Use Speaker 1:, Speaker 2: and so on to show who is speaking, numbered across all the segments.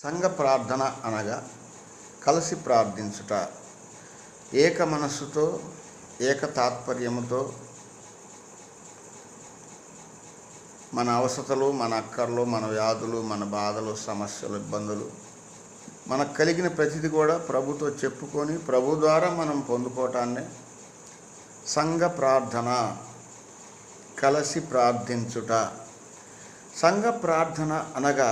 Speaker 1: సంఘ ప్రార్థన అనగా కలిసి ప్రార్థించుట, ఏక మనస్సుతో ఏక తాత్పర్యముతో మన అవసరతలు, మన అక్కర్లు, మన వ్యాధులు, మన బాధలు, సమస్యలు, ఇబ్బందులు మనకు కలిగిన ప్రతిదీ కూడా ప్రభుతో చెప్పుకొని ప్రభు ద్వారా మనం పొందుకోవటాన్ని సంఘ ప్రార్థన, కలిసి ప్రార్థించుట. సంఘ ప్రార్థన అనగా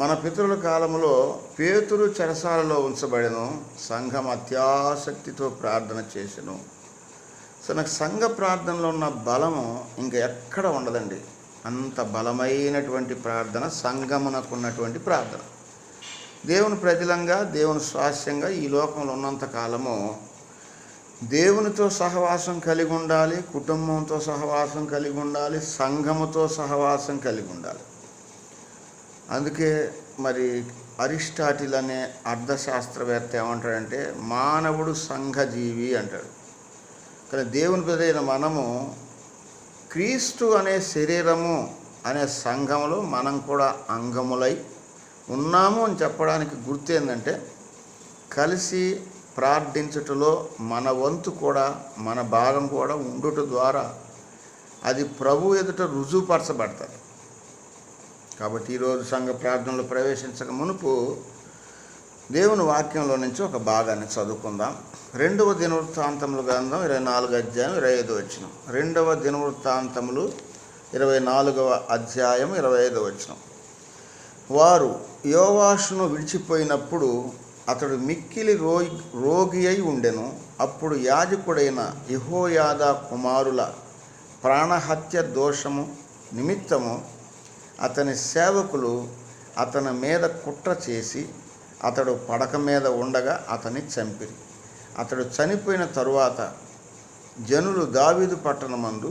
Speaker 1: మన పితరుల కాలంలో పేతురు చెరసాలలో ఉంచబడెను, సంఘం అత్యాసక్తితో ప్రార్థన చేసెను. సో నాకు సంఘ ప్రార్థనలో ఉన్న బలము ఇంకా ఎక్కడ ఉండదండి. అంత బలమైనటువంటి ప్రార్థన సంఘమునకు ఉన్నటువంటి ప్రార్థన. దేవుని ప్రజలంగా, దేవుని స్వాస్యంగా ఈ లోకంలో ఉన్నంత కాలము దేవునితో సహవాసం కలిగి ఉండాలి, కుటుంబంతో సహవాసం కలిగి ఉండాలి, సంఘముతో సహవాసం కలిగి ఉండాలి. అందుకే మరి అరిస్టాటిల్ అనే అర్థశాస్త్రవేత్త ఏమంటాడంటే మానవుడు సంఘజీవి అంటాడు. కానీ దేవుని ప్రజైన మనము క్రీస్తు అనే శరీరము అనే సంఘంలో మనం కూడా అంగములై ఉన్నాము అని చెప్పడానికి గుర్తు ఏంటంటే కలిసి ప్రార్థించుటలో మన వంతు కూడా, మన భాగం కూడా ఉండుట ద్వారా అది ప్రభు ఎదుట రుజువుపరచబడతారు. కాబట్టి ఈరోజు సంఘ ప్రార్థనలో ప్రవేశించక మునుపు దేవుని వాక్యంలో నుంచి ఒక భాగాన్ని చదువుకుందాం. 2వ దినవృత్తాంతములు గ్రంథం 24వ అధ్యాయం 25వ వచనం. 2వ దినవృత్తాంతములు 24వ అధ్యాయం 25వ వచనం. వారు యోవాషును విడిచిపోయినప్పుడు అతడు మిక్కిలి రోగి అయి ఉండెను. అప్పుడు యాజకుడైన యెహోయాదా కుమారుల ప్రాణహత్య దోషము నిమిత్తము అతని సేవకులు అతని మీద కుట్ర చేసి అతడు పడక మీద ఉండగా అతన్ని చంపిరి. అతడు చనిపోయిన తరువాత జనులు దావీదు పట్టణమందు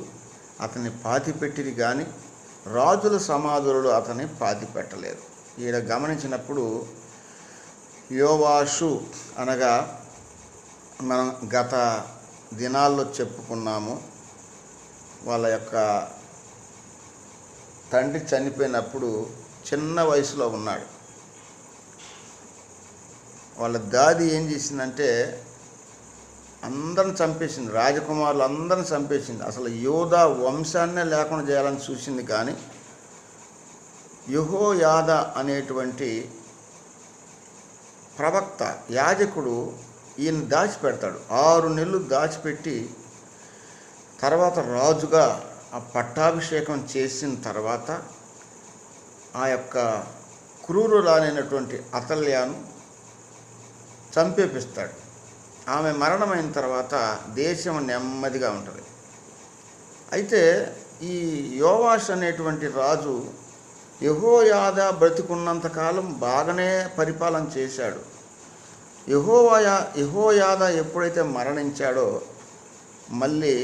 Speaker 1: అతన్ని పాతిపెట్టిరి కానీ రాజుల సమాధులు అతన్ని పాతిపెట్టలేదు. ఈడ గమనించినప్పుడు యోవాషు అనగా మనం గత దినాల్లో చెప్పుకున్నాము, వాళ్ళ యొక్క తండ్రి చనిపోయినప్పుడు చిన్న వయసులో ఉన్నాడు. వాళ్ళ దాది ఏం చేసిందంటే అందరిని చంపేసింది, రాజకుమారులు అందరిని చంపేసింది. అసలు యోధా వంశాన్నే లేకుండా చేయాలని చూసింది. కానీ యెహోయాదా అనేటువంటి ప్రవక్త, యాజకుడు ఈయన దాచిపెడతాడు. 6 నెలలు దాచిపెట్టి తర్వాత రాజుగా ఆ పట్టాభిషేకం చేసిన తర్వాత ఆ యొక్క క్రూరురాలైనటువంటి అతల్యాను చంపేపిస్తాడు. ఆమె మరణమైన తర్వాత దేశం నెమ్మదిగా ఉంటుంది. అయితే ఈ యోవాష్ అనేటువంటి రాజు యెహోయాదా బ్రతికున్నంతకాలం బాగానే పరిపాలన చేశాడు. యెహోయాదా ఎప్పుడైతే మరణించాడో మళ్ళీ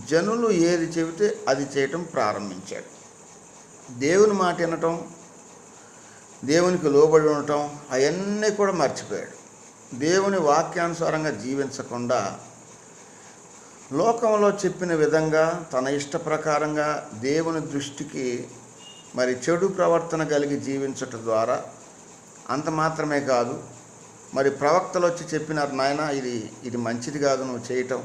Speaker 1: జనులు ఏది చెబితే అది చేయటం ప్రారంభించాడు. దేవుని మాట వినటం, దేవునికి లోబడి ఉండటం అవన్నీ కూడా మర్చిపోయాడు. దేవుని వాక్యానుసారంగా జీవించకుండా లోకంలో చెప్పిన విధంగా తన ఇష్ట ప్రకారంగా దేవుని దృష్టికి మరి చెడు ప్రవర్తన కలిగి జీవించటం ద్వారా అంత మాత్రమే కాదు, మరి ప్రవక్తలు వచ్చి చెప్పినారు, నాయన ఇది మంచిది కాదు నువ్వు చేయటం.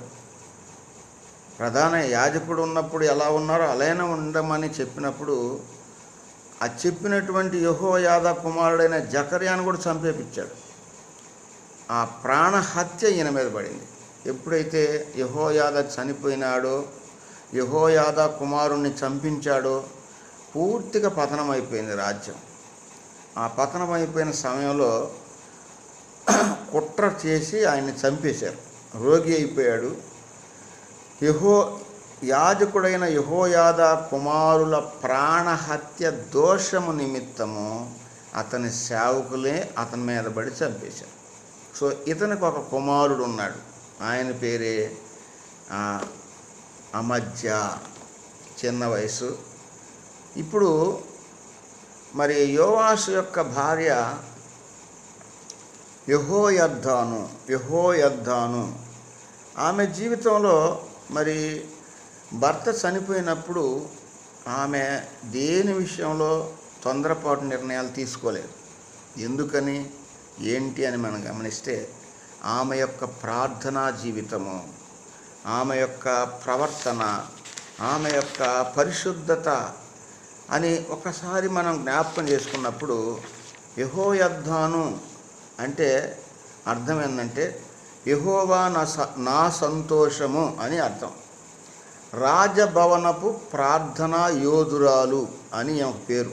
Speaker 1: ప్రధాన యాజకుడు ఉన్నప్పుడు ఎలా ఉన్నారో అలానే ఉండమని చెప్పినప్పుడు ఆ చెప్పినటువంటి యెహోయాదా కుమారుడైన జకర్యాను కూడా చంపేపించాడు. ఆ ప్రాణహత్య ఈయన మీద పడింది. ఎప్పుడైతే యెహోయాదా చనిపోయినాడో, యెహోయాదా కుమారుణ్ణి చంపించాడో పూర్తిగా పతనం అయిపోయింది రాజ్యం. ఆ పతనం అయిపోయిన సమయంలో కుట్ర చేసి ఆయన్ని చంపేశారు. రోగి అయిపోయాడు. యాజకుడైన యెహోయాదా కుమారుల ప్రాణహత్య దోషము నిమిత్తము అతని సేవకులే అతని మీద పడి చంపేశారు. సో ఇతనికి ఒక కుమారుడు ఉన్నాడు, ఆయన పేరే అమజ్యా, చిన్న వయసు. ఇప్పుడు మరి యోవాషు యొక్క భార్య యెహోయద్దాను ఆమె జీవితంలో మరి భర్త చనిపోయినప్పుడు ఆమె దేని విషయంలో తొందరపాటు నిర్ణయాలు తీసుకోలేదు. ఎందుకని, ఏంటి అని మనం గమనిస్తే ఆమె యొక్క ప్రార్థనా జీవితము, ఆమె యొక్క ప్రవర్తన, ఆమె యొక్క పరిశుద్ధత అని ఒకసారి మనం జ్ఞాపకం చేసుకున్నప్పుడు, యెహోయాదాను అంటే అర్థం ఏంటంటే యెహోవా నా సంతోషము అని అర్థం. రాజభవనపు ప్రార్థనా యోధురాలు అని ఆమె పేరు.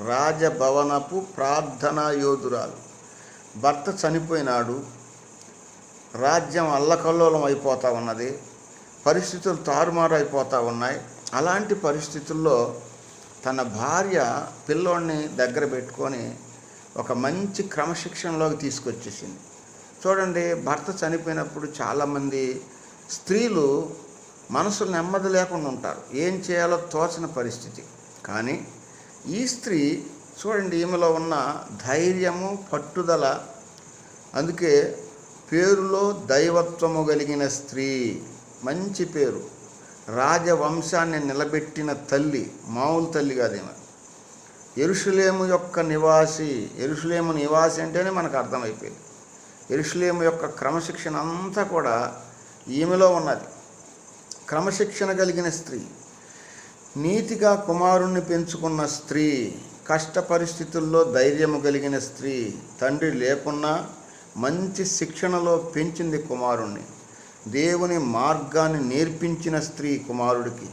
Speaker 1: రాజభవనపు ప్రార్థనా యోధురాలు. భర్త చనిపోయినాడు, రాజ్యం అల్లకల్లోలం అయిపోతూ ఉన్నది, పరిస్థితులు తారుమారు అయిపోతూ ఉన్నాయి. అలాంటి పరిస్థితుల్లో తన భార్య పిల్లోడిని దగ్గర పెట్టుకొని ఒక మంచి క్రమశిక్షణలోకి తీసుకొచ్చేసింది. చూడండి, భర్త చనిపోయినప్పుడు చాలామంది స్త్రీలు మనసులు నెమ్మది లేకుండా ఉంటారు, ఏం చేయాలో తోచని పరిస్థితి. కానీ ఈ స్త్రీ చూడండి, ఈమెలో ఉన్న ధైర్యము, పట్టుదల. అందుకే పేరులో దైవత్వము కలిగిన స్త్రీ, మంచి పేరు. రాజవంశాన్ని నిలబెట్టిన తల్లి, మామూలు తల్లి కాదు ఈమె. యెరూషలేము యొక్క నివాసి. యెరూషలేము నివాసి అంటేనే మనకు అర్థమైపోయింది. యెరూషలేము యొక్క క్రమశిక్షణ అంతా కూడా ఈమెలో ఉన్నది. క్రమశిక్షణ కలిగిన స్త్రీ, నీతిగా కుమారుణ్ణి పెంచుకున్న స్త్రీ, కష్ట పరిస్థితుల్లో ధైర్యము కలిగిన స్త్రీ, తండ్రి లేకున్నా మంచి శిక్షణలో పెంచింది కుమారుణ్ణి, దేవుని మార్గాన్ని నేర్పించిన స్త్రీ కుమారుడికి.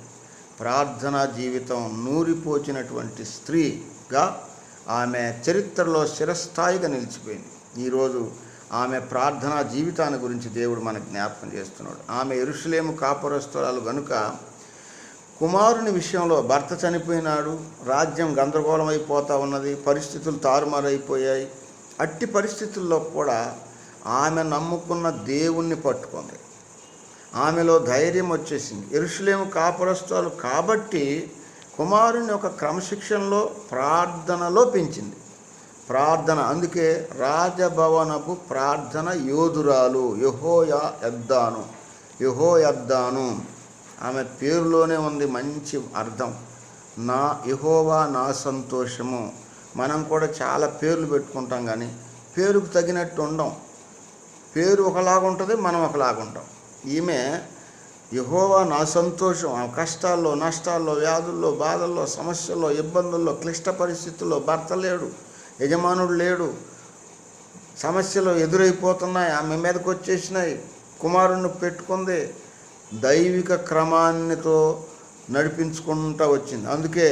Speaker 1: ప్రార్థనా జీవితం నూరిపోచినటువంటి స్త్రీగా ఆమె చరిత్రలో చిరస్థాయిగా నిలిచిపోయింది. ఈరోజు ఆమె ప్రార్థనా జీవితాన్ని గురించి దేవుడు మనకు జ్ఞాపకం చేస్తున్నాడు. ఆమె యెరూషలేము కాపురస్తురాలు గనుక కుమారుని విషయంలో భర్త చనిపోయినాడు, రాజ్యం గందరగోళం అయిపోతూ ఉన్నది, పరిస్థితులు తారుమారైపోయాయి. అట్టి పరిస్థితుల్లో కూడా ఆమె నమ్ముకున్న దేవుణ్ణి పట్టుకుంది. ఆమెలో ధైర్యం వచ్చేసింది. యెరూషలేము కాపురస్తురాలు కాబట్టి కుమారుని ఒక క్రమశిక్షణలో, ప్రార్థనలో పెంచింది. ప్రార్థన, అందుకే రాజభవనపు ప్రార్థన యోధురాలు. యెహోయాదాను ఆమె పేరులోనే ఉంది మంచి అర్థం. యెహోవా నా సంతోషము. మనం కూడా చాలా పేర్లు పెట్టుకుంటాం, కానీ పేరుకు తగినట్టు ఉండం. పేరు ఒకలాగుంటుంది, మనం ఒకలాగుంటాం. ఈమె యెహోవా నా సంతోషం. ఆ కష్టాల్లో, నష్టాల్లో, వ్యాధుల్లో, బాధల్లో, సమస్యల్లో, ఇబ్బందుల్లో, క్లిష్ట పరిస్థితుల్లో భర్త లేడు, యజమానుడు లేడు, సమస్యలు ఎదురైపోతున్నాయి, ఆమె మీదకి వచ్చేసినాయి, కుమారుణ్ణి పెట్టుకుంది, దైవిక క్రమాన్నితో నడిపించుకుంటూ వచ్చింది. అందుకే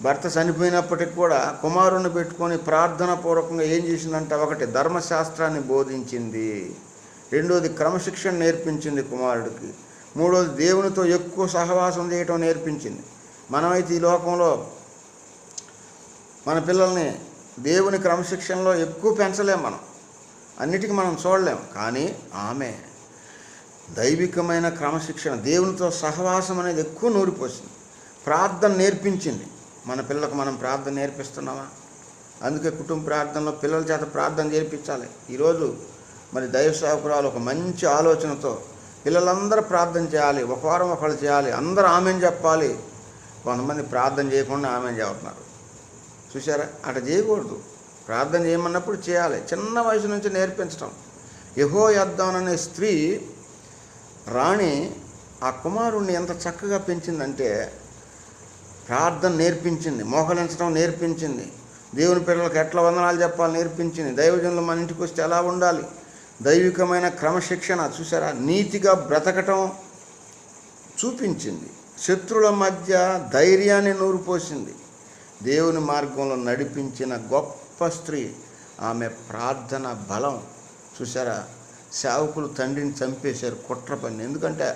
Speaker 1: భర్త చనిపోయినప్పటికి కూడా కుమారుణ్ణి పెట్టుకొని ప్రార్థన పూర్వకంగా ఏం చేసిందంటే, ఒకటి ధర్మశాస్త్రాన్ని బోధించింది, రెండోది క్రమశిక్షణ నేర్పించింది కుమారుడికి, మూడోది దేవునితో ఎక్కువ సహవాసం చేయటం నేర్పించింది. మనమైతే ఈ లోకంలో మన పిల్లల్ని దేవుని క్రమశిక్షణలో ఎక్కువ పెంచలేం, మనం అన్నిటికీ మనం చూడలేం. కానీ ఆమె దైవికమైన క్రమశిక్షణ, దేవునితో సహవాసం అనేది ఎక్కువ నూరిపోసింది. ప్రార్థన నేర్పించింది. మన పిల్లలకు మనం ప్రార్థన నేర్పిస్తున్నామా? అందుకే కుటుంబ ప్రార్థనలో పిల్లల చేత ప్రార్థన చేర్పించాలి. ఈరోజు మరి దైవ సేవకురాలు ఒక మంచి ఆలోచనతో పిల్లలందరూ ప్రార్థన చేయాలి, ఒక వారం ఒకళ్ళు చేయాలి, అందరూ ఆమెను చెప్పాలి. కొంతమంది ప్రార్థన చేయకుండా ఆమెను చెబుతున్నారు, చూసారా? అట్లా చేయకూడదు. ప్రార్థన చేయమన్నప్పుడు చేయాలి, చిన్న వయసు నుంచి నేర్పించడం. యెహోయాదాను అనే స్త్రీ రాణి ఆ కుమారుణ్ణి ఎంత చక్కగా పెంచిందంటే, ప్రార్థన నేర్పించింది, మోకరించడం నేర్పించింది, దేవుని పిల్లలకు ఎట్లా వందనాలు చెప్పాలి నేర్పించింది, దైవజనులు మన ఇంటికి వస్తే ఎలా ఉండాలి, దైవికమైన క్రమశిక్షణ చూసారా, నీతిగా బ్రతకటం చూపించింది, శత్రువుల మధ్య ధైర్యాన్ని నూరుపోసింది, దేవుని మార్గంలో నడిపించిన గొప్ప స్త్రీ. ఆమె ప్రార్థన బలం చూసారా. సేవకులు తండ్రిని చంపేశారు, కుట్ర పని, ఎందుకంటే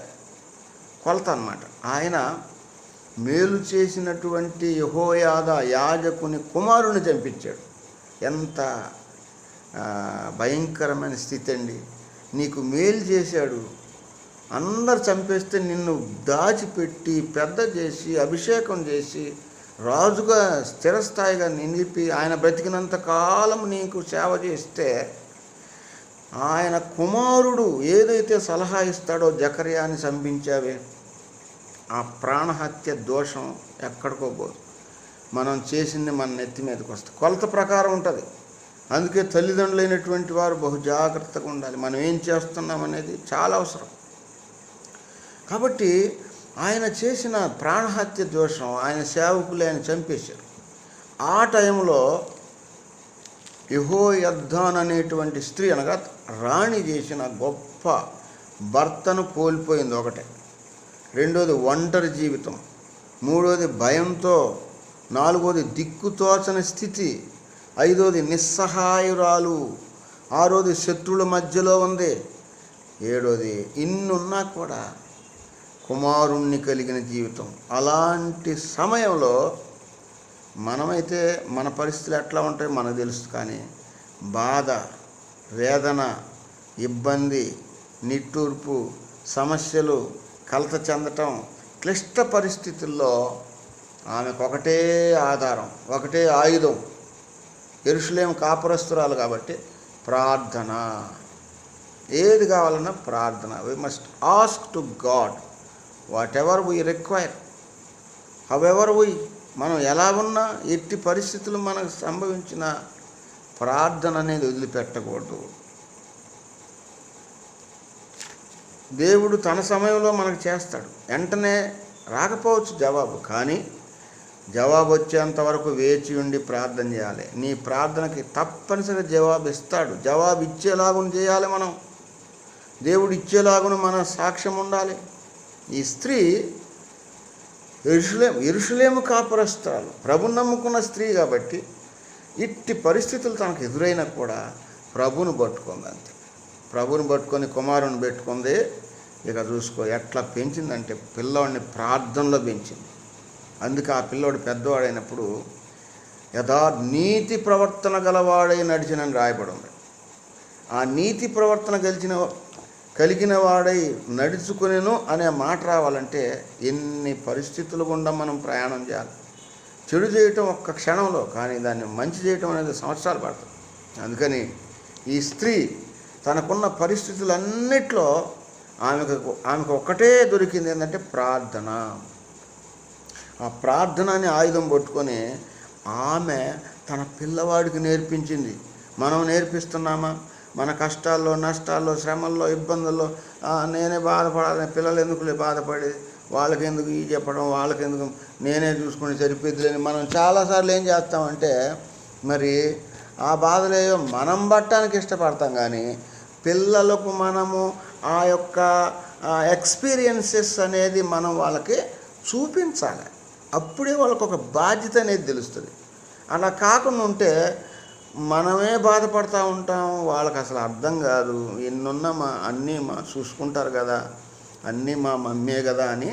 Speaker 1: కొలత అన్నమాట. ఆయన మేలు చేసినటువంటి యెహోయాదా యాజకుని కుమారుని చంపించాడు. ఎంత భయంకరమైన స్థితి అండి. నీకు మేలు చేశాడు, అందరు చంపేస్తే నిన్ను దాచిపెట్టి పెద్ద చేసి అభిషేకం చేసి రాజుగా స్థిరస్థాయిగా నిలిపి ఆయన బ్రతికినంత కాలం నీకు సేవ చేస్తే, ఆయన కుమారుడు ఏదైతే సలహా ఇస్తాడో జకర్యాని చంపించావే, ఆ ప్రాణహత్య దోషం ఎక్కడికో పోదు. మనం చేసింది మన నెత్తి మీదకి వస్తుంది. కొలత ప్రకారం ఉంటుంది. అందుకే తల్లిదండ్రులైనటువంటి వారు బహు జాగ్రత్తగా ఉండాలి. మనం ఏం చేస్తున్నాం అనేది చాలా అవసరం. కాబట్టి ఆయన చేసిన ప్రాణహత్య దోషం, ఆయన సేవకులే ఆయన చంపేశారు. ఆ టైంలో యెహోయద్దాన్ అనేటువంటి స్త్రీ, అనగా రాణి చేసిన గొప్ప భర్తను కోల్పోయింది ఒకటే. రెండోది ఒంటరి జీవితం, మూడోది భయంతో, నాలుగోది దిక్కుతోచని స్థితి, ఐదోది నిస్సహాయురాలు, ఆరోది శత్రువుల మధ్యలో ఉంది, ఏడోది ఇన్నున్నా కూడా కుమారుణ్ణి కలిగిన జీవితం. అలాంటి సమయంలో మనమైతే మన పరిస్థితులు ఎట్లా ఉంటాయో మనకు తెలుసు. కానీ బాధ, వేదన, ఇబ్బంది, నిట్టూర్పు, సమస్యలు, కలత చెందటం, క్లిష్ట పరిస్థితుల్లో ఆమెకు ఒకటే ఆధారం, ఒకటే ఆయుధం. యెరూషలేము కాపురస్తురాలు కాబట్టి ప్రార్థన. ఏది కావాలన్నా ప్రార్థన. We must ask to God whatever we require, however we, మనం ఎలా ఉన్నా, ఎట్టి పరిస్థితులు మనకు సంభవించిన ప్రార్థన అనేది వదిలిపెట్టకూడదు. దేవుడు తన సమయంలో మనకు చేస్తాడు. వెంటనే రాకపోవచ్చు జవాబు, కానీ జవాబు వచ్చేంత వరకు వేచి ఉండి ప్రార్థన చేయాలి. నీ ప్రార్థనకి తప్పనిసరిగా జవాబు ఇస్తాడు. జవాబు ఇచ్చేలాగున చేయాలి మనం. దేవుడు ఇచ్చేలాగున మన సాక్ష్యం ఉండాలి. ఈ స్త్రీ యెరూషలేము కాపురస్తురాలు, ప్రభుని నమ్ముకున్న స్త్రీ కాబట్టి ఇట్టి పరిస్థితులు తనకు ఎదురైనా కూడా ప్రభుని పట్టుకుంది. అంతే, ప్రభుని పట్టుకొని కుమారుని పెట్టుకుంది. ఇక చూసుకో ఎట్లా పెంచిందంటే పిల్లవాడిని ప్రార్థనలో పెంచింది. అందుకే ఆ పిల్లోడు పెద్దవాడైనప్పుడు నీతి ప్రవర్తన గలవాడై నడిచినని రాయబడి ఉంది. ఆ నీతి ప్రవర్తన కలిగిన వాడై నడుచుకునేను అనే మాట రావాలంటే ఎన్ని పరిస్థితులు గుండా మనం ప్రయాణం చేయాలి. చెడు చేయటం ఒక్క క్షణంలో, కానీ దాన్ని మంచి చేయటం అనేది సంవత్సరాలు పడుతుంది. అందుకని ఈ స్త్రీ తనకున్న పరిస్థితులన్నిట్లో ఆమెకు ఒక్కటే దొరికింది, ఏంటంటే ప్రార్థన. ఆ ప్రార్థన అనే ఆయుధం పట్టుకొని ఆమె తన పిల్లవాడికి నేర్పించింది. మనం నేర్పిస్తున్నామా? మన కష్టాల్లో, నష్టాల్లో, శ్రమల్లో, ఇబ్బందుల్లో నేనే బాధపడాలని, పిల్లలు ఎందుకులే బాధపడేది, వాళ్ళకెందుకు ఈ చెప్పడం, వాళ్ళకెందుకు నేనే చూసుకుని సరిపోద్దులేని మనం చాలాసార్లు ఏం చేస్తామంటే మరి ఆ బాధలేవో మనం పట్టడానికి ఇష్టపడతాం. కానీ పిల్లలకు మనము ఆ యొక్క ఎక్స్పీరియన్సెస్ అనేది మనం వాళ్ళకి చూపించాలి. అప్పుడే వాళ్ళకు ఒక బాధ్యత అనేది తెలుస్తుంది. అలా కాకుండా ఉంటే మనమే బాధపడుతూ ఉంటాం. వాళ్ళకి అసలు అర్థం కాదు. ఎన్నున్నా అన్నీ చూసుకుంటారు కదా, అన్నీ మా మమ్మీ కదా అని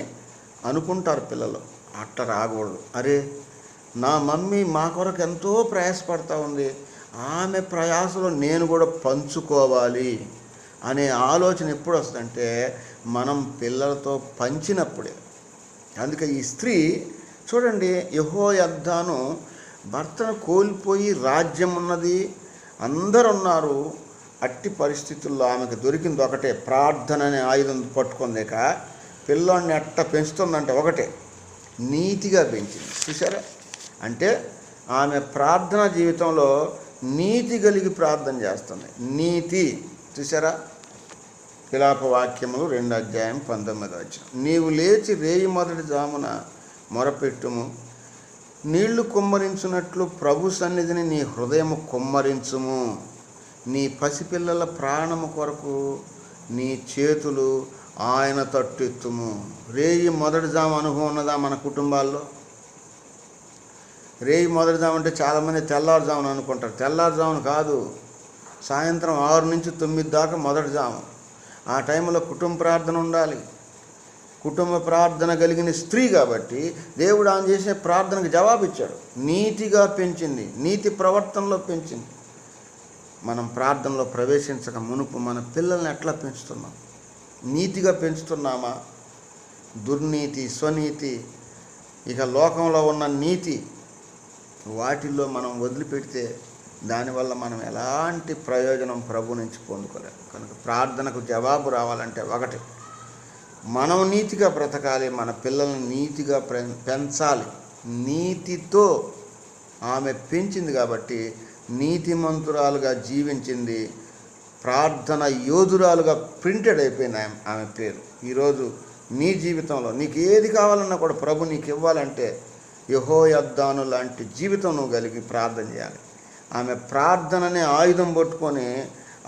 Speaker 1: అనుకుంటారు పిల్లలు. అట్లా రాకూడదు. అరే, నా మమ్మీ మా కొరకు ఎంతో ప్రయాసపడతా ఉంది, ఆమె ప్రయాసలో నేను కూడా పంచుకోవాలి అనే ఆలోచన ఎప్పుడు వస్తుందంటే మనం పిల్లలతో పంచినప్పుడే. అందుకే ఈ స్త్రీ చూడండి, యెహోయద్దాను భర్తను కోల్పోయి రాజ్యం ఉన్నది, అందరు ఉన్నారు. అట్టి పరిస్థితుల్లో ఆమెకు దొరికింది ఒకటే, ప్రార్థన అనే ఆయుధం పట్టుకుందేక పిల్లోడిని ఎట్ట పెంచుతుందంటే ఒకటే, నీతిగా పెంచింది. చూసారా? అంటే ఆమె ప్రార్థన జీవితంలో నీతి కలిగి ప్రార్థన చేస్తుంది. నీతి చూసారా? విలాప వాక్యములు 2:19. నీవు లేచి రేయి మొదటి జామున మొరపెట్టుము, నీళ్లు కుమ్మరించున్నట్లు ప్రభు సన్నిధిని నీ హృదయము కుమ్మరించుము. నీ పసిపిల్లల ప్రాణము కొరకు నీ చేతులు ఆయన తట్టెత్తుము. రేయి మొదటి జాము అనుభవం ఉన్నదా మన కుటుంబాల్లో? రేయి మొదటి జాము అంటే చాలామంది తెల్లారుజామున అనుకుంటారు. తెల్లారుజామున కాదు, సాయంత్రం 6 నుంచి 9 దాకా మొదటి జాము. ఆ టైంలో కుటుంబ ప్రార్థన ఉండాలి. కుటుంబ ప్రార్థన కలిగిన స్త్రీ కాబట్టి దేవుడు ఆమె చేసే ప్రార్థనకు జవాబిచ్చాడు. నీతిగా పెంచింది, నీతి ప్రవర్తనలో పెంచింది. మనం ప్రార్థనలో ప్రవేశించక మునుపు మన పిల్లల్ని ఎట్లా పెంచుతున్నాం? నీతిగా పెంచుతున్నామా? దుర్నీతి, స్వనీతి, ఇక లోకంలో ఉన్న నీతి, వాటిల్లో మనం వదిలిపెడితే దానివల్ల మనం ఎలాంటి ప్రయోజనం ప్రభు నుంచి పొందుకోలేము. కనుక ప్రార్థనకు జవాబు రావాలంటే ఒకటి, మనం నీతిగా బ్రతకాలి, మన పిల్లల్ని నీతిగా పెంచాలి. నీతితో ఆమె పెంచింది కాబట్టి నీతిమంతురాలుగా జీవించింది. ప్రార్థన యోధురాలుగా ప్రింటెడ్ అయిపోయింది ఆమె పేరు. ఈరోజు నీ జీవితంలో నీకు ఏది కావాలన్నా కూడా ప్రభు నీకు ఇవ్వాలంటే యెహోయాదాను లాంటి జీవితం నువ్వు కలిగి ప్రార్థన చేయాలి. ఆమె ప్రార్థననే ఆయుధం పట్టుకొని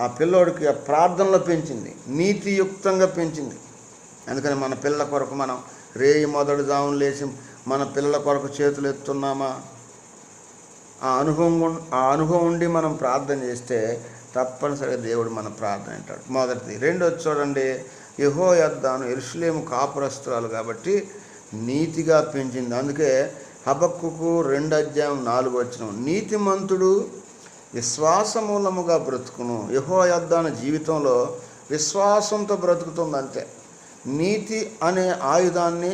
Speaker 1: ఆ పిల్లోడికి ఆ ప్రార్థనలో పెంచింది, నీతియుక్తంగా పెంచింది. అందుకని మన పిల్లల కొరకు మనం రేయి మొదటి జామున లేచి మన పిల్లల కొరకు చేతులు ఎత్తున్నామా? ఆ అనుభవం ఉండి మనం ప్రార్థన చేస్తే తప్పనిసరిగా దేవుడు మన ప్రార్థన అంటాడు. మొదటిది. రెండోది చూడండి, యెహోయాదాను యెరూషలేము కాపురస్తురాలు కాబట్టి నీతిగా పెంచింది. అందుకే హబక్కూకు 2:4 నీతిమంతుడు విశ్వాసమూలముగా బ్రతుకును. యెహోయాదాను జీవితంలో విశ్వాసంతో బ్రతుకుతుంది అంతే. నీతి అనే ఆయుధాన్ని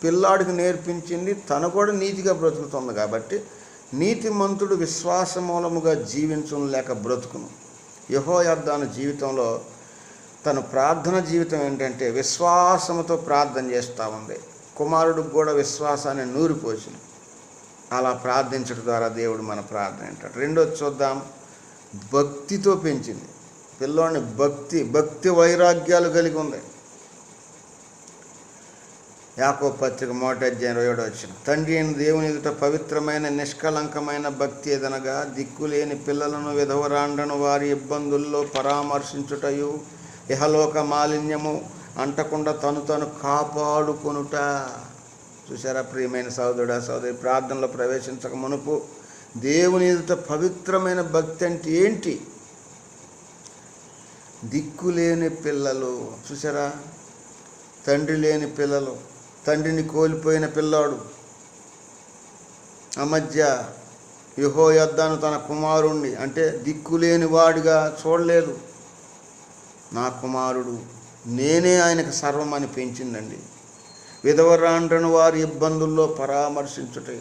Speaker 1: పిల్లాడికి నేర్పించింది, తను కూడా నీతిగా బ్రతుకుతుంది కాబట్టి నీతిమంతుడు విశ్వాసమూలముగా జీవించును లేక బ్రతుకును. యెహోయాదాను జీవితంలో తన ప్రార్థన జీవితం ఏంటంటే విశ్వాసముతో ప్రార్థన చేస్తూ ఉంది. కుమారుడికి కూడా విశ్వాసాన్ని నూరిపోసింది. అలా ప్రార్థించడం ద్వారా దేవుడు మన ప్రార్థన అంటాడు. రెండోది చూద్దాం, భక్తితో పెంచింది. పిల్లోని భక్తి వైరాగ్యాలు కలిగి ఉంది. యాకోబు పత్రిక 1:27 తండ్రి అయిన దేవుని ఎదుట పవిత్రమైన నిష్కలంకమైన భక్తి ఏదనగా దిక్కులేని పిల్లలను విధవరాండ్రను వారి ఇబ్బందుల్లో పరామర్శించుటయు ఇహలోక మాలిన్యము అంటకుండా తను కాపాడుకొనుట. చూసారా ప్రియమైన సహోదరుడా సహోదరి, ప్రార్థనలో ప్రవేశించక మునుపు దేవుని ఎదుట పవిత్రమైన భక్తి అంటే ఏంటి? దిక్కులేని పిల్లలు. చూసారా, తండ్రి లేని పిల్లలు, తండ్రిని కోల్పోయిన పిల్లాడు. ఆ మధ్య యెహోయాదాను తన కుమారుణ్ణి అంటే దిక్కులేని వాడిగా చూడలేదు. నా కుమారుడు, నేనే ఆయనకు సర్వమని పెంచిందండి. విధవరాండ్రను వారి ఇబ్బందుల్లో పరామర్శించుటే.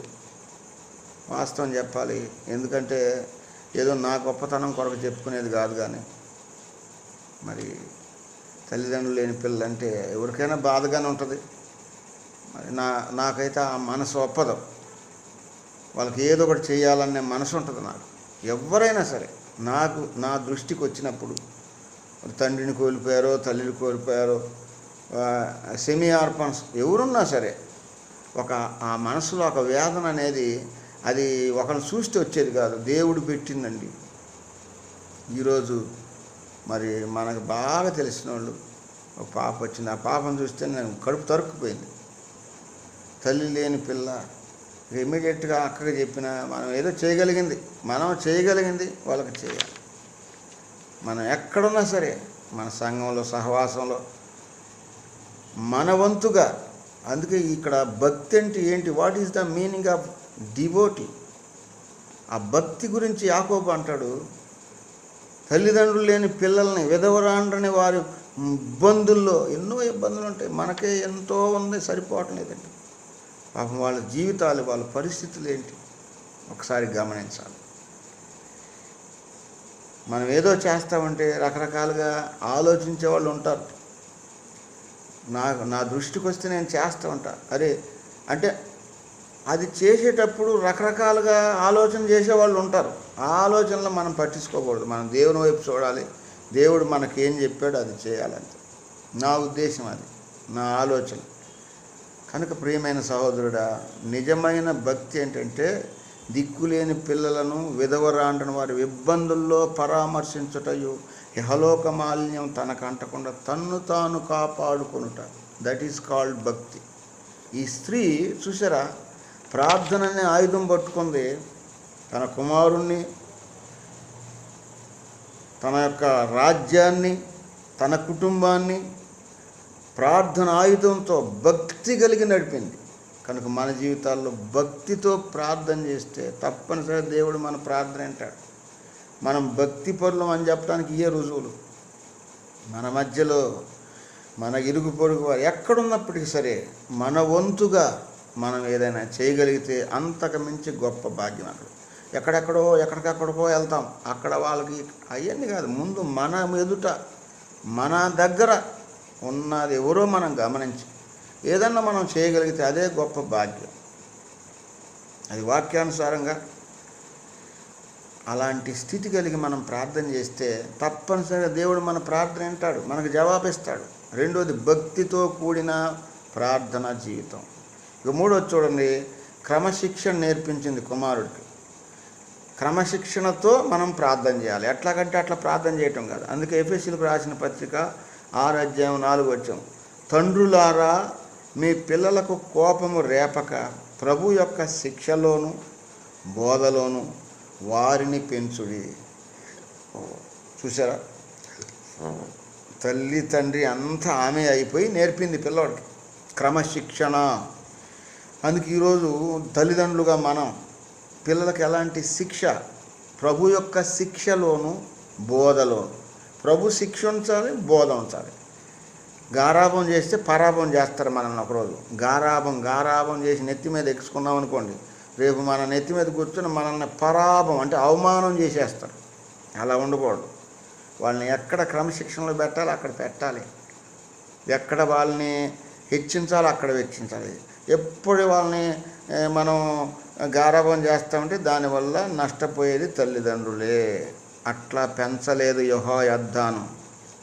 Speaker 1: వాస్తవం చెప్పాలి, ఎందుకంటే ఏదో నా గొప్పతనం కొరకు చెప్పుకునేది కాదు. కానీ మరి తల్లిదండ్రులు లేని పిల్లలంటే ఎవరికైనా బాధగానే ఉంటుంది. మరి నాకైతే ఆ మనసు ఒప్పదు. వాళ్ళకి ఏదో ఒకటి చేయాలనే మనసు ఉంటుంది నాకు. ఎవరైనా సరే నా దృష్టికి వచ్చినప్పుడు తండ్రిని కోల్పోయారో తల్లిని కోల్పోయారో సెమీ ఆర్ఫన్స్ ఎవరున్నా సరే ఆ మనసులో ఒక వేదన అనేది అది ఒకరిని చూస్తే వచ్చేది కాదు, దేవుడు పెట్టిందండి. ఈరోజు మరి మనకు బాగా తెలిసిన వాళ్ళు ఒక పాప వచ్చింది. ఆ పాపను చూస్తే నేను కడుపు తరుక్కుపోయింది. తల్లి లేని పిల్ల. ఇమీడియట్గా అక్కగా చెప్పిన మనం ఏదో చేయగలిగింది వాళ్ళకి చేయాలి. మనం ఎక్కడున్నా సరే మన సంఘంలో సహవాసంలో మన వంతుగా. అందుకే ఇక్కడ భక్తి అంటే ఏంటి? What is the meaning of devotee? ఆ భక్తి గురించి యాకోబు అంటాడు, తల్లిదండ్రులు లేని పిల్లల్ని విధవరాండ్రని వారి ఇబ్బందుల్లో, ఎన్నో ఇబ్బందులు ఉంటాయి, మనకే ఎంతో ఉంది, సరిపోవటం లేదండి. పాపం వాళ్ళ జీవితాలు, వాళ్ళ పరిస్థితులు ఏంటి ఒకసారి గమనించాలి. మనం ఏదో చేస్తామంటే రకరకాలుగా ఆలోచించే వాళ్ళు ఉంటారు. నా దృష్టికి వస్తే నేను చేస్తూ ఉంటా. అరే అంటే అది చేసేటప్పుడు రకరకాలుగా ఆలోచన చేసేవాళ్ళు ఉంటారు. ఆ ఆలోచనలు మనం పట్టించుకోకూడదు. మనం దేవుని వైపు చూడాలి. దేవుడు మనకేం చెప్పాడో అది చేయాలంటే నా ఉద్దేశం, అది నా ఆలోచన. కనుక ప్రియమైన సహోదరుడా, నిజమైన భక్తి ఏంటంటే దిక్కులేని పిల్లలను విధవరాండ్రని వారి ఇబ్బందుల్లో పరామర్శించుటయు ఇహలోక మాలిన్యం తనకు అంటకుండా తన్ను తాను కాపాడుకొనుట. దట్ ఈస్ కాల్డ్ భక్తి. ఈ స్త్రీ చూసారా, ప్రార్థనని ఆయుధం పట్టుకుంది. తన కుమారుణ్ణి, తన యొక్క రాజ్యాన్ని, తన కుటుంబాన్ని ప్రార్థన ఆయుధంతో భక్తి కలిగి నడిపింది. కనుక మన జీవితాల్లో భక్తితో ప్రార్థన చేస్తే తప్పనిసరిగా దేవుడు మన ప్రార్థన అంటాడు. మనం భక్తి పరులం అని చెప్పడానికి ఇవే రుజువులు. మన మధ్యలో మన ఇరుగు పొరుగు వారు ఎక్కడున్నప్పటికీ సరే మన వంతుగా మనం ఏదైనా చేయగలిగితే అంతకు మించి గొప్ప భాగ్యం. ఎక్కడికక్కడికో వెళ్తాం, అక్కడ వాళ్ళకి అవన్నీ కాదు, ముందు మన ఎదుట మన దగ్గర ఉన్నది ఎవరో మనం గమనించి ఏదన్నా మనం చేయగలిగితే అదే గొప్ప భాగ్యం. అది వాక్యానుసారంగా అలాంటి స్థితి కలిగి మనం ప్రార్థన చేస్తే తప్పనిసరిగా దేవుడు మన ప్రార్థన వింటాడు, మనకు జవాబిస్తాడు. రెండోది భక్తితో కూడిన ప్రార్థన జీవితం. ఇక మూడోది చూడండి, క్రమశిక్షణ నేర్పించింది కుమారుడికి. క్రమశిక్షణతో మనం ప్రార్థన చేయాలి. ఎట్లాగంటే అట్లా ప్రార్థన చేయటం కాదు. అందుకే ఎఫెసీయులకు రాసిన పత్రిక 6:4 తండ్రులారా, మీ పిల్లలకు కోపము రేపక ప్రభు యొక్క శిక్షలోను బోధలోను వారిని పెంచుడి. చూసారా, తల్లి తండ్రి అంతా ఆమె అయిపోయి నేర్పింది పిల్లవాడికి క్రమశిక్షణ. అందుకే ఈరోజు తల్లిదండ్రులుగా మనం పిల్లలకు ఎలాంటి శిక్ష, ప్రభు యొక్క శిక్షలోను బోధలోను. ప్రభు శిక్ష ఉంచాలి, బోధ ఉంచాలి. గారాబం చేస్తే పరాభం చేస్తారు మనల్ని. ఒకరోజు గారాబం చేసి నెత్తి మీద ఎక్కించుకున్నాం అనుకోండి, రేపు మన నెత్తి మీద కూర్చొని మనల్ని పరాభం అంటే అవమానం చేసేస్తారు. అలా ఉండకూడదు. వాళ్ళని ఎక్కడ క్రమశిక్షణలో పెట్టాలి అక్కడ పెట్టాలి, ఎక్కడ వాళ్ళని హెచ్చించాలో అక్కడ హెచ్చించాలి. ఎప్పుడు వాళ్ళని మనం గారాబం చేస్తామంటే దానివల్ల నష్టపోయేది తల్లిదండ్రులే. అట్లా పెంచలేదు యెహోయాదాను.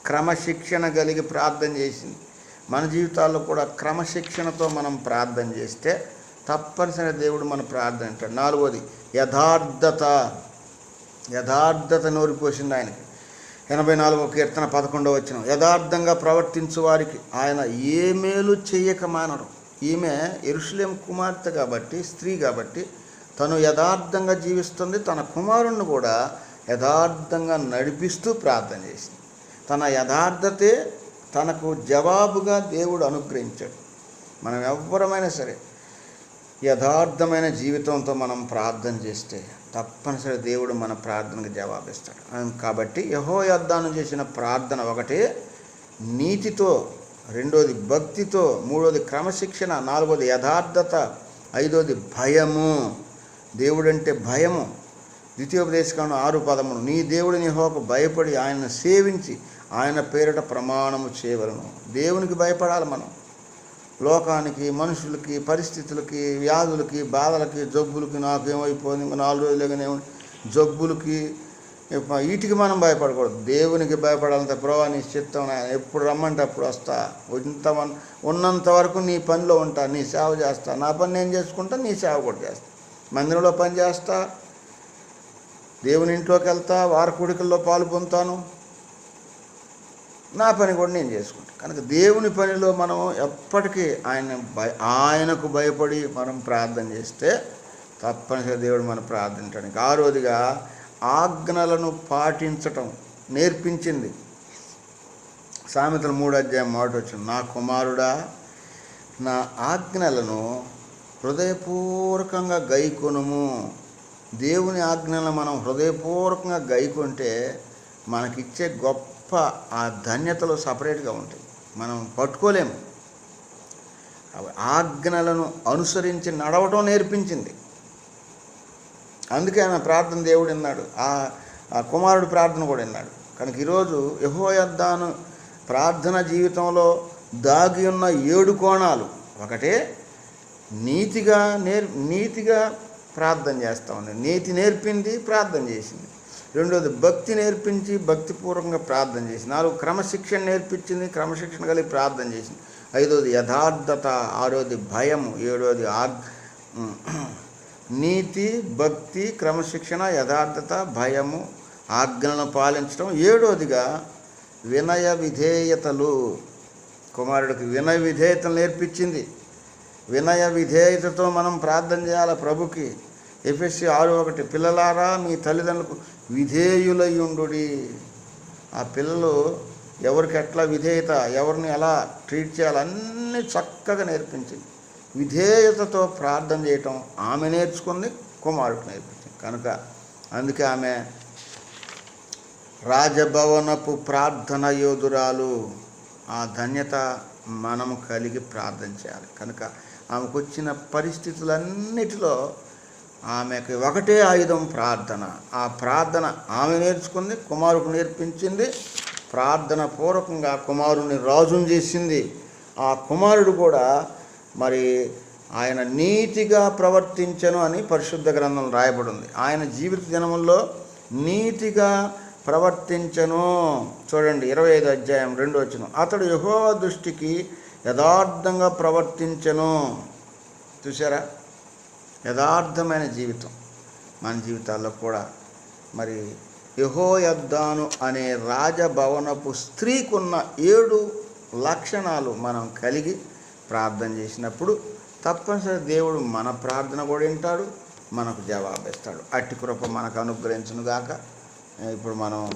Speaker 1: క్రమశిక్షణ కలిగి ప్రార్థన చేసింది. మన జీవితాల్లో కూడా క్రమశిక్షణతో మనం ప్రార్థన చేస్తే తప్పనిసరిగా దేవుడు మన ప్రార్థన అంటాడు. నాలుగోది యథార్థత నోరిపోసింది ఆయనకి. 84వ కీర్తన 11వ యథార్థంగా ప్రవర్తించు వారికి ఆయన ఏ మేలు చెయ్యక మానరు. ఈమె యెరూషలేము కుమార్తె కాబట్టి, స్త్రీ కాబట్టి తను యథార్థంగా జీవిస్తుంది. తన కుమారుణ్ణి కూడా యథార్థంగా నడిపిస్తూ ప్రార్థన చేసింది. తన యథార్థతే తనకు జవాబుగా దేవుడు అనుగ్రహించాడు. మనం ఎవ్వరమైనా సరే యథార్థమైన జీవితంతో మనం ప్రార్థన చేస్తే తప్పనిసరి దేవుడు మన ప్రార్థనకు జవాబిస్తాడు. కాబట్టి యెహోయాదాను చేసిన ప్రార్థన ఒకటి నీతితో, రెండోది భక్తితో, మూడోది క్రమశిక్షణ, నాలుగోది యథార్థత, ఐదోది భయము. దేవుడంటే భయము. ద్వితీయోపదేశకాండం 6:13 నీ దేవుడిని యెహోవాకు భయపడి ఆయనను సేవించి ఆయన పేరిట ప్రమాణము చేయవలను. దేవునికి భయపడాలి మనం. లోకానికి, మనుషులకి, పరిస్థితులకి, వ్యాధులకి, బాధలకి, జబ్బులకి, నాకేమైపోయింది ఇంకా 4 రోజులుగానే జబ్బులకి, వీటికి మనం భయపడకూడదు. దేవునికి భయపడాలంటే ప్రభా నీ చిత్తం, ఎప్పుడు రమ్మంటే అప్పుడు వస్తా, ఉన్నంత వరకు నీ పనిలో ఉంటా, నీ సేవ చేస్తా, నా పని నేను చేసుకుంటా, నీ సేవ కూడా చేస్తా, మందిరంలో పని చేస్తా, దేవుని ఇంట్లోకి వెళ్తా, వారకుడికల్లో పాలు పొందుతాను, నా పని కూడా నేను చేసుకుంటాను. కనుక దేవుని పనిలో మనం ఎప్పటికీ ఆయనకు భయపడి మనం ప్రార్థన చేస్తే తప్పనిసరిగా దేవుడు మనం ప్రార్థించడానికి. ఆరోదిగా ఆజ్ఞలను పాటించటం నేర్పించింది. సామెతలు 3:1 నా కుమారుడా, నా ఆజ్ఞలను హృదయపూర్వకంగా గైకొనుము. దేవుని ఆజ్ఞలను మనం హృదయపూర్వకంగా గైకొంటే మనకిచ్చే గొప్ప ఆ ధన్యతలు సపరేట్గా ఉంటాయి, మనం పట్టుకోలేము. ఆజ్ఞలను అనుసరించి నడవటం నేర్పించింది. అందుకే ఆమె ప్రార్థన దేవుడు విన్నాడు, ఆ కుమారుడు ప్రార్థన కూడా విన్నాడు. కనుక ఈరోజు యెహోయాదాను ప్రార్థన జీవితంలో దాగి ఉన్న 7 కోణాలు. ఒకటే నీతిగా ప్రార్థన చేస్తూ ఉంది, నీతి నేర్పింది, ప్రార్థన చేసింది. రెండోది భక్తి నేర్పించి భక్తిపూర్వకంగా ప్రార్థన చేసింది. 4 క్రమశిక్షణ నేర్పించింది, క్రమశిక్షణ కలిగి ప్రార్థన చేసింది. 5వది యథార్థత, 6వది భయము, 7వది నీతి, భక్తి, క్రమశిక్షణ, యథార్థత, భయము, ఆజ్ఞలను పాలించడం. 7వదిగా వినయ విధేయతలు. కుమారుడికి వినయ విధేయతలు నేర్పించింది. వినయ విధేయతతో మనం ప్రార్థన చేయాలి ప్రభుకి. ఎఫెసీ 6:1 పిల్లలారా మీ తల్లిదండ్రులకు విధేయులయ్యుండుడి. ఆ పిల్లలు ఎవరికి ఎట్లా విధేయత, ఎవరిని ఎలా ట్రీట్ చేయాలి అన్నీ చక్కగా నేర్పించింది. విధేయతతో ప్రార్థన చేయటం ఆమె నేర్చుకుంది, కుమారుడికి నేర్పించింది. కనుక అందుకే ఆమె రాజభవనపు ప్రార్థన యోధురాలు. ఆ ధన్యత మనము కలిగి ప్రార్థన చేయాలి. కనుక ఆమెకు వచ్చిన పరిస్థితులన్నిటిలో ఆమెకు ఒకటే ఆయుధం ప్రార్థన. ఆ ప్రార్థన ఆమె నేర్చుకుంది, కుమారుడికి నేర్పించింది. ప్రార్థన పూర్వకంగా కుమారుని రాజుని చేసింది. ఆ కుమారుడు కూడా మరి ఆయన నీతిగా ప్రవర్తించెను అని పరిశుద్ధ గ్రంథంలో రాయబడి ఉంది. ఆయన జీవిత దినముల్లో నీతిగా ప్రవర్తించెను. చూడండి 25 అధ్యాయం 2 వచనం. అతడు యెహోవా దృష్టికి యథార్థంగా ప్రవర్తించెను. చూసారా, యథార్థమైన జీవితం మన జీవితాల్లో కూడా. మరి యెహోయద్దాను అనే రాజభవనపు స్త్రీకున్న 7 లక్షణాలు మనం కలిగి ప్రార్థన చేసినప్పుడు తప్పనిసరి దేవుడు మన ప్రార్థన కూడా వింటాడు, మనకు జవాబిస్తాడు. అట్టి కృప మనకు అనుగ్రహించును గాక. ఇప్పుడు మనం